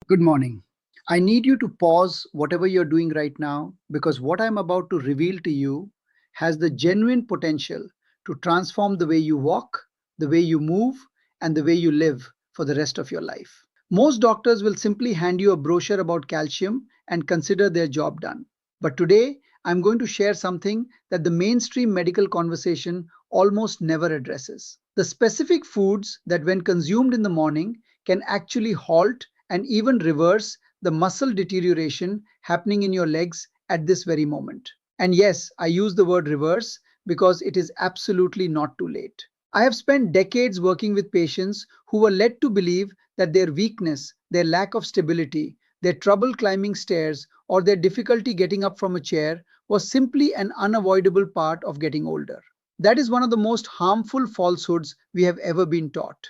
Good morning. I need you to pause whatever you're doing right now because what I'm about to reveal to you has the genuine potential to transform the way you walk, the way you move, and the way you live for the rest of your life. Most doctors will simply hand you a brochure about calcium and consider their job done. But today, I'm going to share something that the mainstream medical conversation almost never addresses. The specific foods that, when consumed in the morning, can actually halt and even reverse the muscle deterioration happening in your legs at this very moment. And yes, I use the word reverse because it is absolutely not too late. I have spent decades working with patients who were led to believe that their weakness, their lack of stability, their trouble climbing stairs, or their difficulty getting up from a chair was simply an unavoidable part of getting older. That is one of the most harmful falsehoods we have ever been taught.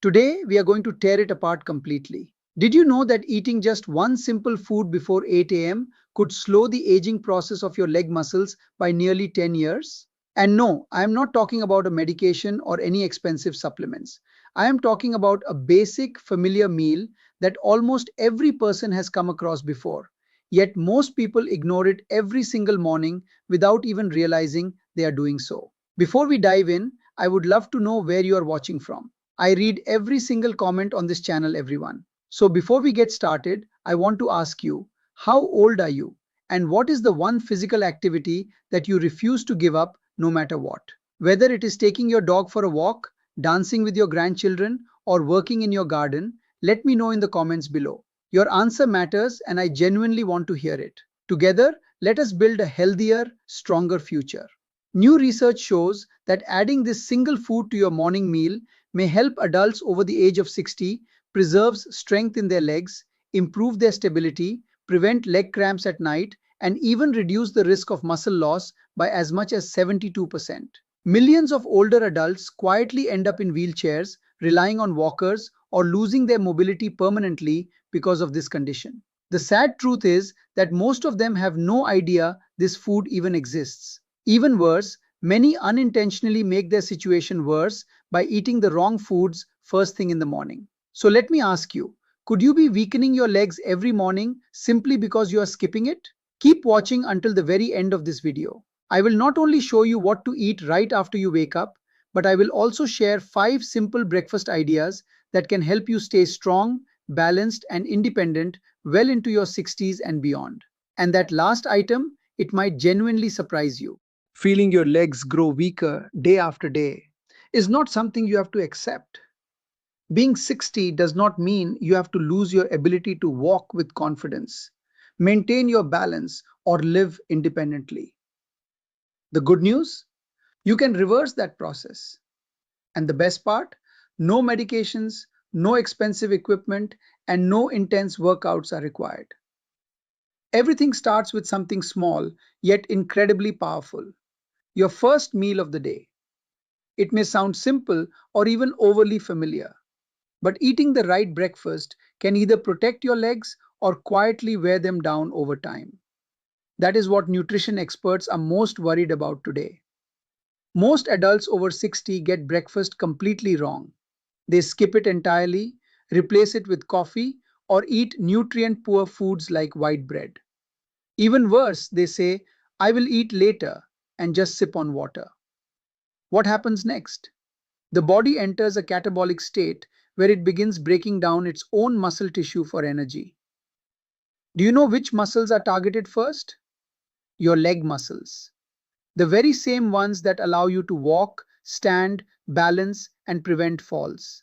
Today, we are going to tear it apart completely. Did you know that eating just one simple food before 8 a.m. could slow the aging process of your leg muscles by nearly 10 years? And no, I am not talking about a medication or any expensive supplements. I am talking about a basic, familiar meal that almost every person has come across before. Yet most people ignore it every single morning without even realizing they are doing so. Before we dive in, I would love to know where you are watching from. I read every single comment on this channel, everyone. So before we get started, I want to ask you, how old are you? And what is the one physical activity that you refuse to give up no matter what? Whether it is taking your dog for a walk, dancing with your grandchildren, or working in your garden, let me know in the comments below. Your answer matters and I genuinely want to hear it. Together, let us build a healthier, stronger future. New research shows that adding this single food to your morning meal may help adults over the age of 60 preserves strength in their legs, improve their stability, prevent leg cramps at night, and even reduce the risk of muscle loss by as much as 72%. Millions of older adults quietly end up in wheelchairs, relying on walkers, or losing their mobility permanently because of this condition. The sad truth is that most of them have no idea this food even exists. Even worse, many unintentionally make their situation worse by eating the wrong foods first thing in the morning. So let me ask you, could you be weakening your legs every morning simply because you are skipping it? Keep watching until the very end of this video. I will not only show you what to eat right after you wake up, but I will also share 5 simple breakfast ideas that can help you stay strong, balanced, and independent well into your 60s and beyond. And that last item, it might genuinely surprise you. Feeling your legs grow weaker day after day is not something you have to accept. Being 60 does not mean you have to lose your ability to walk with confidence, maintain your balance, or live independently. The good news? You can reverse that process. And the best part? No medications, no expensive equipment, and no intense workouts are required. Everything starts with something small, yet incredibly powerful. Your first meal of the day. It may sound simple or even overly familiar, but eating the right breakfast can either protect your legs or quietly wear them down over time. That is what nutrition experts are most worried about today. Most adults over 60 get breakfast completely wrong. They skip it entirely, replace it with coffee, or eat nutrient poor foods like white bread. Even worse, they say, I will eat later and just sip on water. What happens next? The body enters a catabolic state where it begins breaking down its own muscle tissue for energy. Do you know which muscles are targeted first? Your leg muscles. The very same ones that allow you to walk, stand, balance, and prevent falls.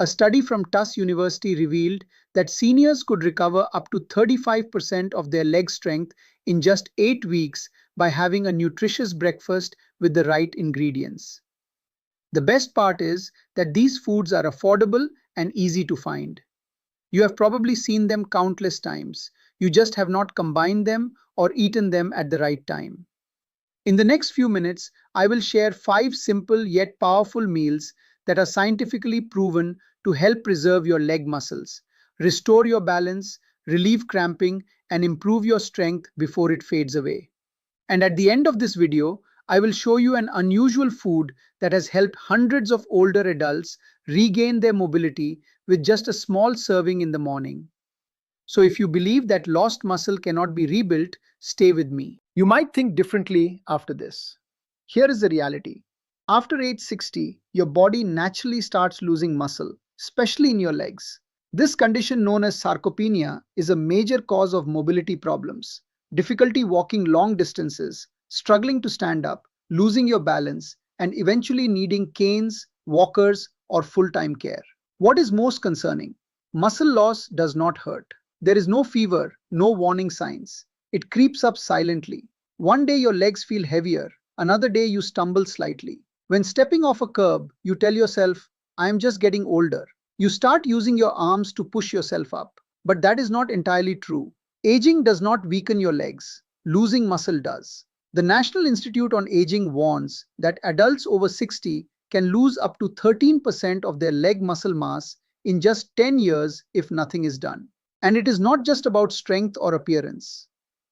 A study from Tufts University revealed that seniors could recover up to 35% of their leg strength in just 8 weeks by having a nutritious breakfast with the right ingredients. The best part is that these foods are affordable and easy to find. You have probably seen them countless times. You just have not combined them or eaten them at the right time. In the next few minutes, I will share 5 simple yet powerful meals that are scientifically proven to help preserve your leg muscles, restore your balance, relieve cramping, and improve your strength before it fades away. And at the end of this video, I will show you an unusual food that has helped hundreds of older adults regain their mobility with just a small serving in the morning. So if you believe that lost muscle cannot be rebuilt, stay with me. You might think differently after this. Here is the reality. After age 60, your body naturally starts losing muscle, especially in your legs. This condition known as sarcopenia is a major cause of mobility problems, difficulty walking long distances, struggling to stand up, losing your balance, and eventually needing canes, walkers, or full-time care. What is most concerning? Muscle loss does not hurt. There is no fever, no warning signs. It creeps up silently. One day your legs feel heavier, another day you stumble slightly. When stepping off a curb, you tell yourself, I am just getting older. You start using your arms to push yourself up. But that is not entirely true. Aging does not weaken your legs, losing muscle does. The National Institute on Aging warns that adults over 60 can lose up to 13% of their leg muscle mass in just 10 years if nothing is done. And it is not just about strength or appearance.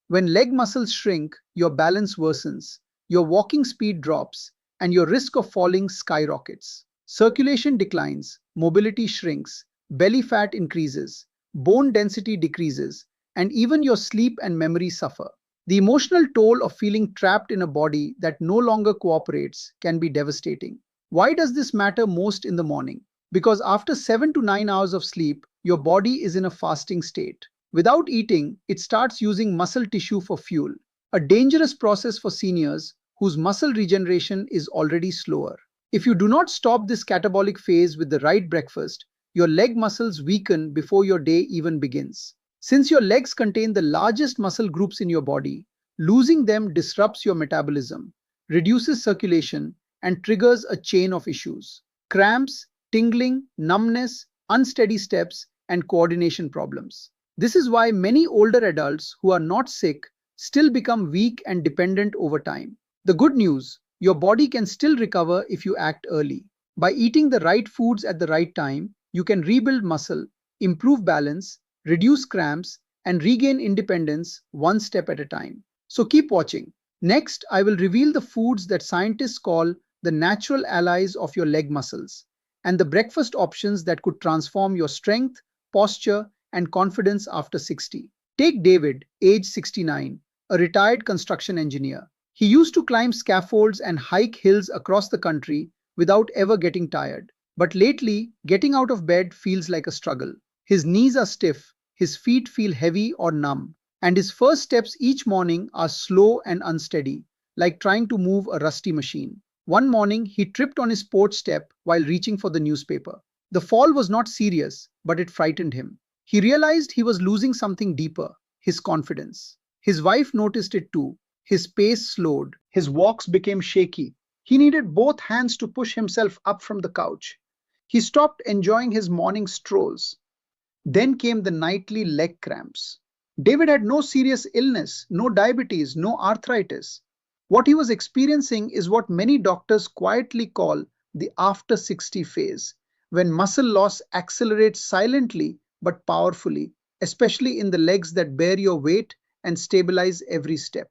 When leg muscles shrink, your balance worsens, your walking speed drops, and your risk of falling skyrockets. Circulation declines, mobility shrinks, belly fat increases, bone density decreases, and even your sleep and memory suffer. The emotional toll of feeling trapped in a body that no longer cooperates can be devastating. Why does this matter most in the morning? Because after 7 to 9 hours of sleep, your body is in a fasting state. Without eating, it starts using muscle tissue for fuel, a dangerous process for seniors whose muscle regeneration is already slower. If you do not stop this catabolic phase with the right breakfast, your leg muscles weaken before your day even begins. Since your legs contain the largest muscle groups in your body, losing them disrupts your metabolism, reduces circulation, and triggers a chain of issues. Cramps, tingling, numbness, unsteady steps, and coordination problems. This is why many older adults who are not sick still become weak and dependent over time. The good news, your body can still recover if you act early. By eating the right foods at the right time, you can rebuild muscle, improve balance, reduce cramps, and regain independence one step at a time. So keep watching. Next, I will reveal the foods that scientists call the natural allies of your leg muscles, and the breakfast options that could transform your strength, posture, and confidence after 60. Take David, age 69, a retired construction engineer. He used to climb scaffolds and hike hills across the country without ever getting tired. But lately, getting out of bed feels like a struggle. His knees are stiff, his feet feel heavy or numb, and his first steps each morning are slow and unsteady, like trying to move a rusty machine. One morning, he tripped on his porch step while reaching for the newspaper. The fall was not serious, but it frightened him. He realized he was losing something deeper, his confidence. His wife noticed it too. His pace slowed. His walks became shaky. He needed both hands to push himself up from the couch. He stopped enjoying his morning strolls. Then came the nightly leg cramps. David had no serious illness, no diabetes, no arthritis. What he was experiencing is what many doctors quietly call the after 60 phase, when muscle loss accelerates silently but powerfully, especially in the legs that bear your weight and stabilize every step.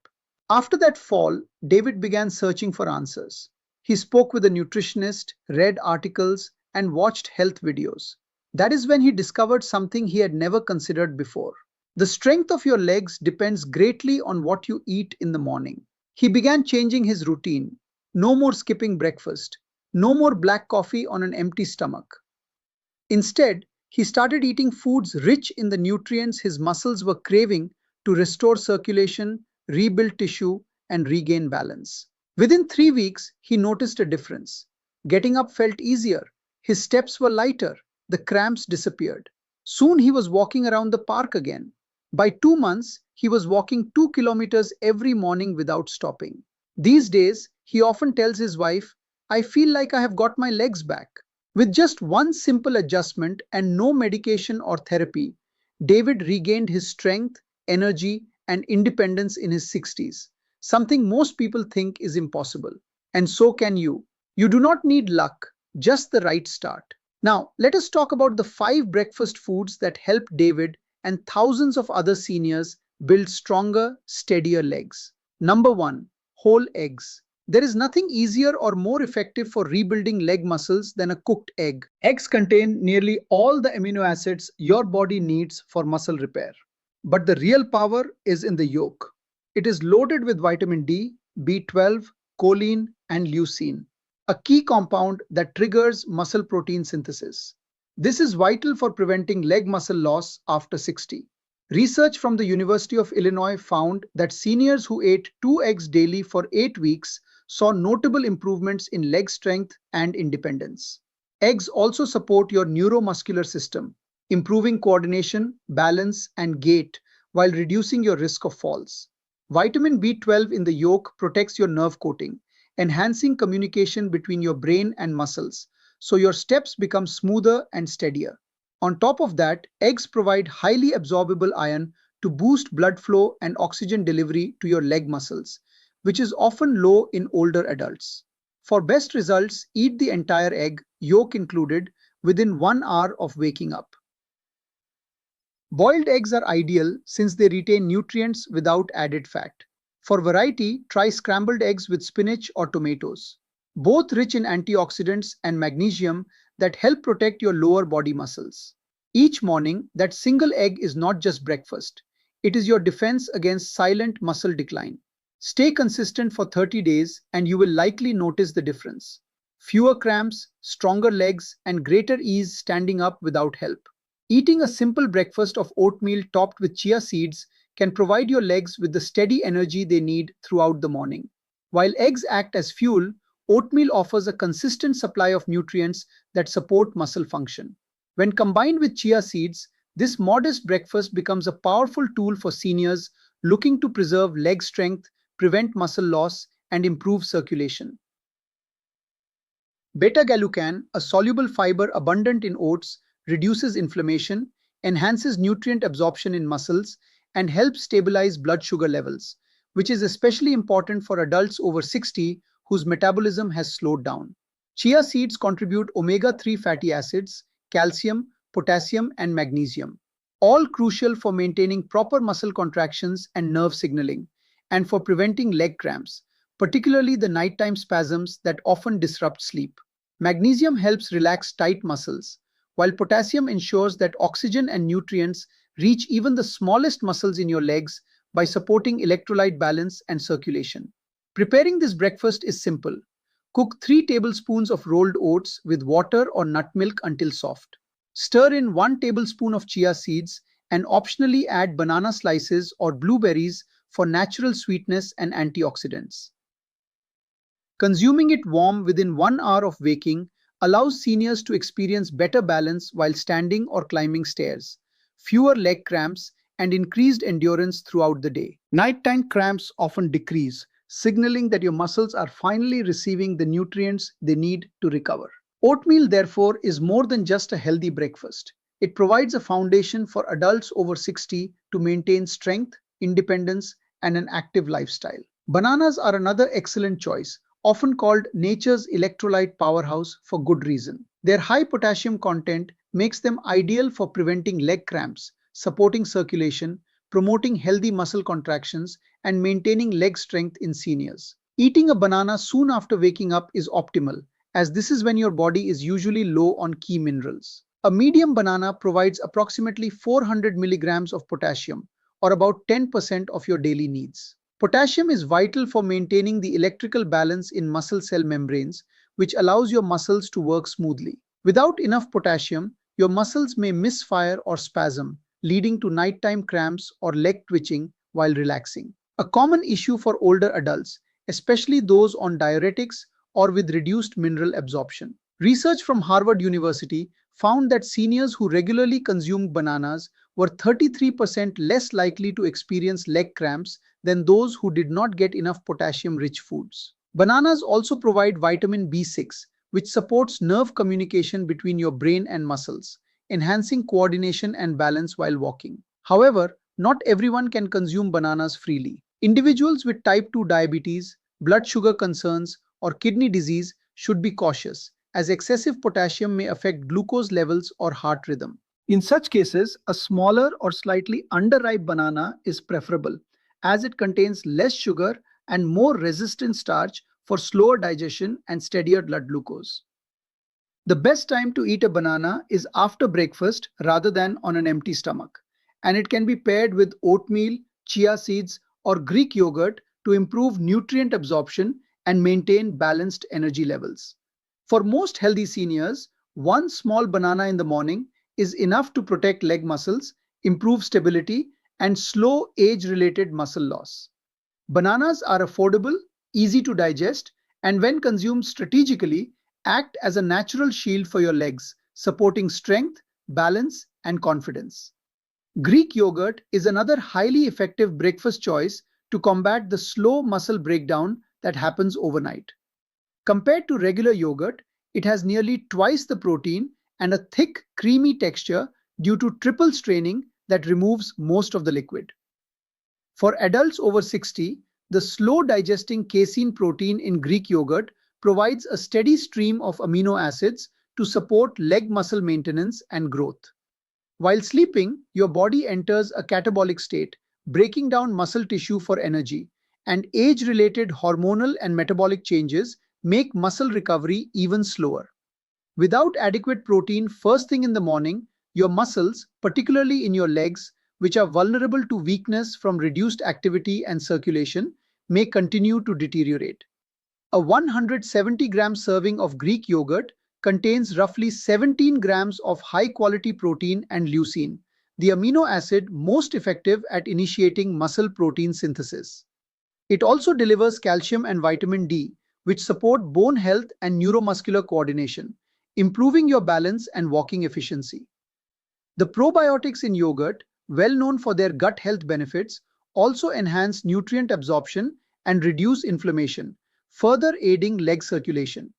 After that fall, David began searching for answers. He spoke with a nutritionist, read articles, and watched health videos. That is when he discovered something he had never considered before. The strength of your legs depends greatly on what you eat in the morning. He began changing his routine. No more skipping breakfast. No more black coffee on an empty stomach. Instead, he started eating foods rich in the nutrients his muscles were craving to restore circulation, rebuild tissue, and regain balance. Within 3 weeks, he noticed a difference. Getting up felt easier. His steps were lighter. The cramps disappeared. Soon he was walking around the park again. By 2 months, he was walking 2 kilometers every morning without stopping. These days, he often tells his wife, I feel like I have got my legs back. With just one simple adjustment and no medication or therapy, David regained his strength, energy, and independence in his 60s, something most people think is impossible. And so can you. You do not need luck, just the right start. Now, let us talk about the 5 breakfast foods that helped David and thousands of other seniors build stronger, steadier legs. Number 1. Whole eggs. There is nothing easier or more effective for rebuilding leg muscles than a cooked egg. Eggs contain nearly all the amino acids your body needs for muscle repair. But the real power is in the yolk. It is loaded with vitamin D, B12, choline, and leucine, a key compound that triggers muscle protein synthesis. This is vital for preventing leg muscle loss after 60. Research from the University of Illinois found that seniors who ate 2 eggs daily for 8 weeks saw notable improvements in leg strength and independence. Eggs also support your neuromuscular system, improving coordination, balance, and gait while reducing your risk of falls. Vitamin B12 in the yolk protects your nerve coating, enhancing communication between your brain and muscles, so your steps become smoother and steadier. On top of that, eggs provide highly absorbable iron to boost blood flow and oxygen delivery to your leg muscles, which is often low in older adults. For best results, eat the entire egg, yolk included, within 1 hour of waking up. Boiled eggs are ideal since they retain nutrients without added fat. For variety, try scrambled eggs with spinach or tomatoes, both rich in antioxidants and magnesium that help protect your lower body muscles. Each morning, that single egg is not just breakfast, it is your defense against silent muscle decline. Stay consistent for 30 days and you will likely notice the difference. Fewer cramps, stronger legs, and greater ease standing up without help. Eating a simple breakfast of oatmeal topped with chia seeds can provide your legs with the steady energy they need throughout the morning. While eggs act as fuel, oatmeal offers a consistent supply of nutrients that support muscle function. When combined with chia seeds, this modest breakfast becomes a powerful tool for seniors looking to preserve leg strength, prevent muscle loss, and improve circulation. Beta-glucan, a soluble fiber abundant in oats, reduces inflammation, enhances nutrient absorption in muscles, and helps stabilize blood sugar levels, which is especially important for adults over 60 whose metabolism has slowed down. Chia seeds contribute omega-3 fatty acids, calcium, potassium, and magnesium, all crucial for maintaining proper muscle contractions and nerve signaling, and for preventing leg cramps, particularly the nighttime spasms that often disrupt sleep. Magnesium helps relax tight muscles, while potassium ensures that oxygen and nutrients reach even the smallest muscles in your legs by supporting electrolyte balance and circulation. Preparing this breakfast is simple. Cook 3 tablespoons of rolled oats with water or nut milk until soft. Stir in 1 tablespoon of chia seeds and optionally add banana slices or blueberries for natural sweetness and antioxidants. Consuming it warm within 1 hour of waking allows seniors to experience better balance while standing or climbing stairs, fewer leg cramps, and increased endurance throughout the day. Nighttime cramps often decrease, signaling that your muscles are finally receiving the nutrients they need to recover. Oatmeal, therefore, is more than just a healthy breakfast. It provides a foundation for adults over 60 to maintain strength, independence, and an active lifestyle. Bananas are another excellent choice, often called nature's electrolyte powerhouse for good reason. Their high potassium content makes them ideal for preventing leg cramps, supporting circulation, promoting healthy muscle contractions, and maintaining leg strength in seniors. Eating a banana soon after waking up is optimal, as this is when your body is usually low on key minerals. A medium banana provides approximately 400 milligrams of potassium, or about 10% of your daily needs. Potassium is vital for maintaining the electrical balance in muscle cell membranes, which allows your muscles to work smoothly. Without enough potassium, your muscles may misfire or spasm, leading to nighttime cramps or leg twitching while relaxing. A common issue for older adults, especially those on diuretics or with reduced mineral absorption. Research from Harvard University found that seniors who regularly consumed bananas were 33% less likely to experience leg cramps than those who did not get enough potassium-rich foods. Bananas also provide vitamin B6, which supports nerve communication between your brain and muscles, enhancing coordination and balance while walking. However, not everyone can consume bananas freely. Individuals with type 2 diabetes, blood sugar concerns, or kidney disease should be cautious, as excessive potassium may affect glucose levels or heart rhythm. In such cases, a smaller or slightly underripe banana is preferable, as it contains less sugar and more resistant starch for slower digestion and steadier blood glucose. The best time to eat a banana is after breakfast rather than on an empty stomach, and it can be paired with oatmeal, chia seeds, or Greek yogurt to improve nutrient absorption and maintain balanced energy levels. For most healthy seniors, one small banana in the morning is enough to protect leg muscles, improve stability, and slow age related muscle loss. Bananas are affordable, easy to digest, and when consumed strategically, act as a natural shield for your legs, supporting strength, balance, and confidence. Greek yogurt is another highly effective breakfast choice to combat the slow muscle breakdown that happens overnight. Compared to regular yogurt, it has nearly twice the protein and a thick, creamy texture due to triple straining that removes most of the liquid. For adults over 60, the slow digesting casein protein in Greek yogurt provides a steady stream of amino acids to support leg muscle maintenance and growth. While sleeping, your body enters a catabolic state, breaking down muscle tissue for energy, and age related hormonal and metabolic changes make muscle recovery even slower. Without adequate protein first thing in the morning, your muscles, particularly in your legs, which are vulnerable to weakness from reduced activity and circulation, may continue to deteriorate. A 170-gram serving of Greek yogurt contains roughly 17 grams of high-quality protein and leucine, the amino acid most effective at initiating muscle protein synthesis. It also delivers calcium and vitamin D, which support bone health and neuromuscular coordination, improving your balance and walking efficiency. The probiotics in yogurt, well known for their gut health benefits, also enhance nutrient absorption and reduce inflammation, further aiding leg circulation.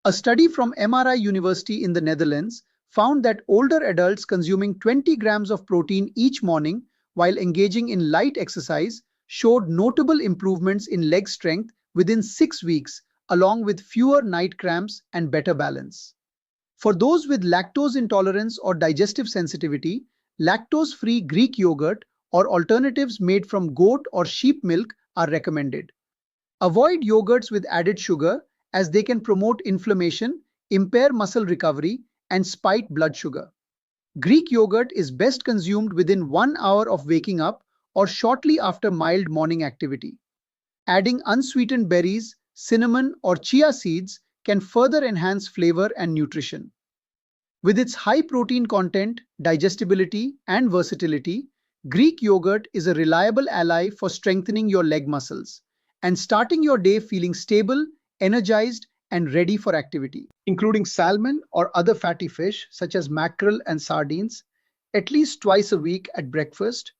A study from MRI University in the Netherlands found that older adults consuming 20 grams of protein each morning while engaging in light exercise showed notable improvements in leg strength within 6 weeks, along with fewer night cramps and better balance. For those with lactose intolerance or digestive sensitivity, lactose-free Greek yogurt or alternatives made from goat or sheep milk are recommended. Avoid yogurts with added sugar as they can promote inflammation, impair muscle recovery, and spike blood sugar. Greek yogurt is best consumed within 1 hour of waking up or shortly after mild morning activity. Adding unsweetened berries, cinnamon, or chia seeds can further enhance flavor and nutrition. With its high protein content, digestibility, and versatility, Greek yogurt is a reliable ally for strengthening your leg muscles and starting your day feeling stable, energized, and ready for activity. Including salmon or other fatty fish such as mackerel and sardines at least twice a week at breakfast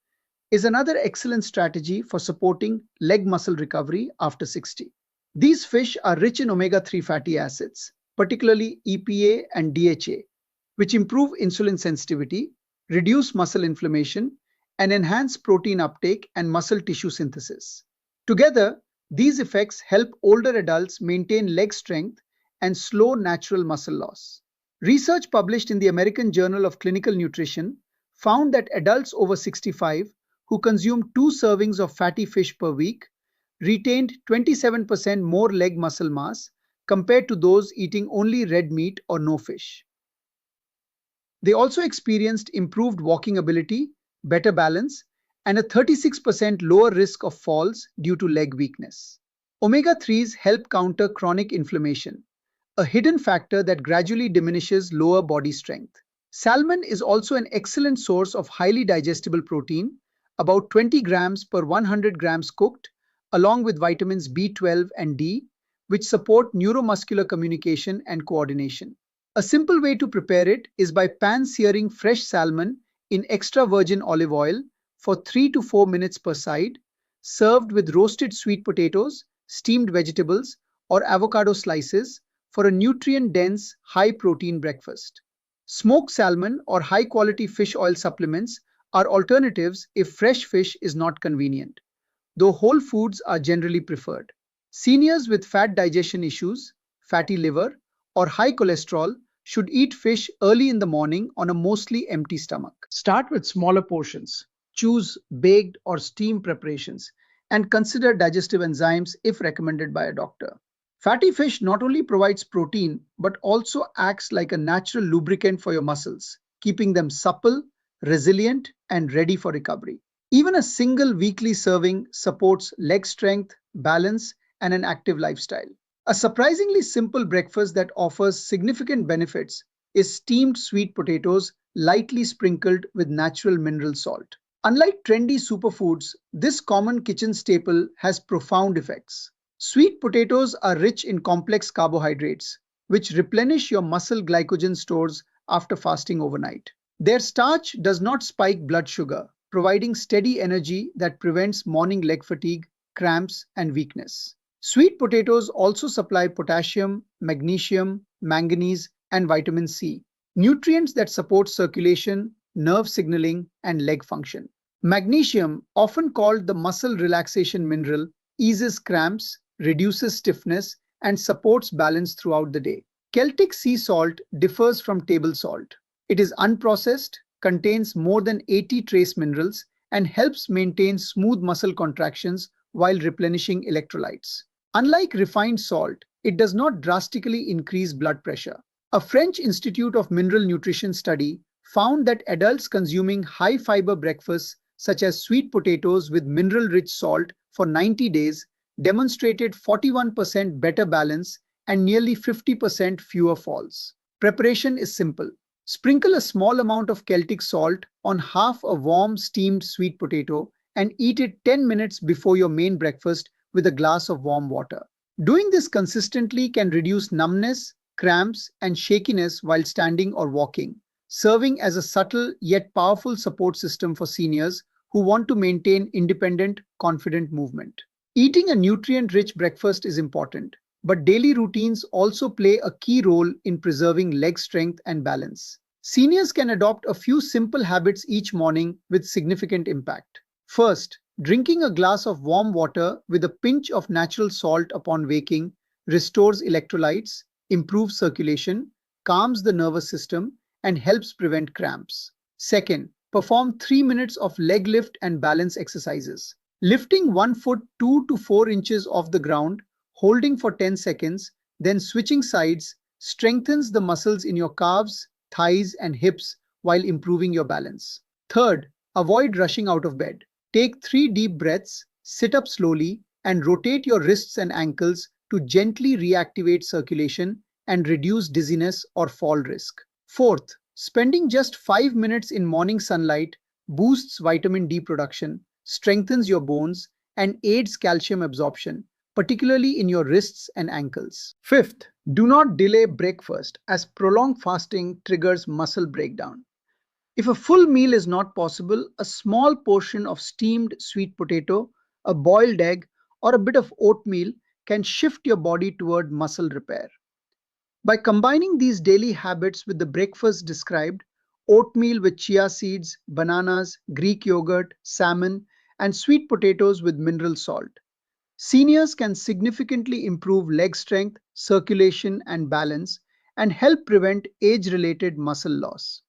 is another excellent strategy for supporting leg muscle recovery after 60. These fish are rich in omega-3 fatty acids, particularly EPA and DHA, which improve insulin sensitivity, reduce muscle inflammation, and enhance protein uptake and muscle tissue synthesis. Together, these effects help older adults maintain leg strength and slow natural muscle loss. Research published in the American Journal of Clinical Nutrition found that adults over 65 who consumed 2 servings of fatty fish per week retained 27% more leg muscle mass compared to those eating only red meat or no fish. They also experienced improved walking ability, better balance, and a 36% lower risk of falls due to leg weakness. Omega-3s help counter chronic inflammation, a hidden factor that gradually diminishes lower body strength. Salmon is also an excellent source of highly digestible protein, about 20 grams per 100 grams cooked, along with vitamins B12 and D, which support neuromuscular communication and coordination. A simple way to prepare it is by pan-searing fresh salmon in extra virgin olive oil for 3 to 4 minutes per side, served with roasted sweet potatoes, steamed vegetables, or avocado slices for a nutrient-dense, high-protein breakfast. Smoked salmon or high-quality fish oil supplements are alternatives if fresh fish is not convenient, though whole foods are generally preferred. Seniors with fat digestion issues, fatty liver, or high cholesterol should eat fish early in the morning on a mostly empty stomach. Start with smaller portions, choose baked or steamed preparations, and consider digestive enzymes if recommended by a doctor. Fatty fish not only provides protein but also acts like a natural lubricant for your muscles, keeping them supple, resilient, and ready for recovery. Even a single weekly serving supports leg strength, balance, and an active lifestyle. A surprisingly simple breakfast that offers significant benefits is steamed sweet potatoes lightly sprinkled with natural mineral salt. Unlike trendy superfoods, this common kitchen staple has profound effects. Sweet potatoes are rich in complex carbohydrates, which replenish your muscle glycogen stores after fasting overnight. Their starch does not spike blood sugar, providing steady energy that prevents morning leg fatigue, cramps, and weakness. Sweet potatoes also supply potassium, magnesium, manganese, and vitamin C, nutrients that support circulation, nerve signaling, and leg function. Magnesium, often called the muscle relaxation mineral, eases cramps, reduces stiffness, and supports balance throughout the day. Celtic sea salt differs from table salt. It is unprocessed, contains more than 80 trace minerals, and helps maintain smooth muscle contractions while replenishing electrolytes. Unlike refined salt, it does not drastically increase blood pressure. A French Institute of Mineral Nutrition study found that adults consuming high fiber breakfasts such as sweet potatoes with mineral rich salt for 90 days demonstrated 41% better balance and nearly 50% fewer falls. Preparation is simple. Sprinkle a small amount of Celtic salt on half a warm steamed sweet potato and eat it 10 minutes before your main breakfast with a glass of warm water. Doing this consistently can reduce numbness, cramps, and shakiness while standing or walking, serving as a subtle yet powerful support system for seniors who want to maintain independent, confident movement. Eating a nutrient rich breakfast is important, but daily routines also play a key role in preserving leg strength and balance. Seniors can adopt a few simple habits each morning with significant impact. First, drinking a glass of warm water with a pinch of natural salt upon waking restores electrolytes, improves circulation, calms the nervous system, and helps prevent cramps. Second, perform 3 minutes of leg lift and balance exercises. Lifting one foot 2 to 4 inches off the ground, holding for 10 seconds, then switching sides strengthens the muscles in your calves, thighs, and hips while improving your balance. Third, avoid rushing out of bed. Take 3 deep breaths, sit up slowly, and rotate your wrists and ankles to gently reactivate circulation and reduce dizziness or fall risk. Fourth, spending just 5 minutes in morning sunlight boosts vitamin D production, strengthens your bones, and aids calcium absorption, particularly in your wrists and ankles. Fifth, do not delay breakfast as prolonged fasting triggers muscle breakdown. If a full meal is not possible, a small portion of steamed sweet potato, a boiled egg, or a bit of oatmeal can shift your body toward muscle repair. By combining these daily habits with the breakfast described, oatmeal with chia seeds, bananas, Greek yogurt, salmon, and sweet potatoes with mineral salt, seniors can significantly improve leg strength, circulation, and balance, and help prevent age related muscle loss.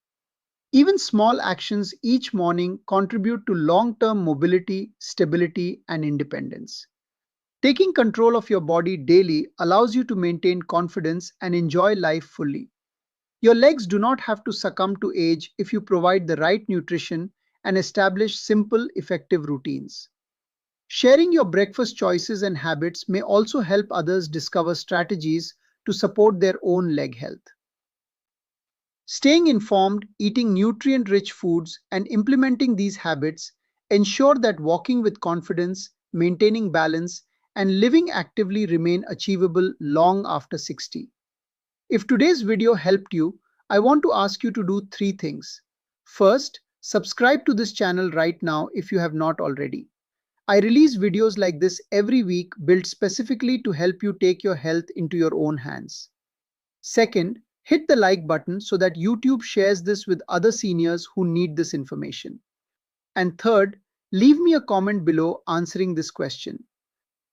Even small actions each morning contribute to long term mobility, stability, and independence. Taking control of your body daily allows you to maintain confidence and enjoy life fully. Your legs do not have to succumb to age if you provide the right nutrition and establish simple, effective routines. Sharing your breakfast choices and habits may also help others discover strategies to support their own leg health. Staying informed, eating nutrient rich foods, and implementing these habits ensure that walking with confidence, maintaining balance, and living actively remain achievable long after 60. If today's video helped you, I want to ask you to do 3 things. First, subscribe to this channel right now if you have not already. I release videos like this every week built specifically to help you take your health into your own hands. Second, hit the like button so that YouTube shares this with other seniors who need this information. And third, leave me a comment below answering this question.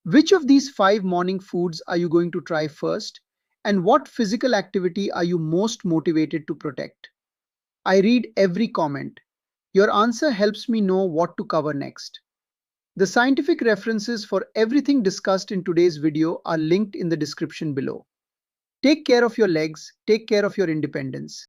Which of these 5 morning foods are you going to try first? And what physical activity are you most motivated to protect? I read every comment. Your answer helps me know what to cover next. The scientific references for everything discussed in today's video are linked in the description below. Take care of your legs, take care of your independence.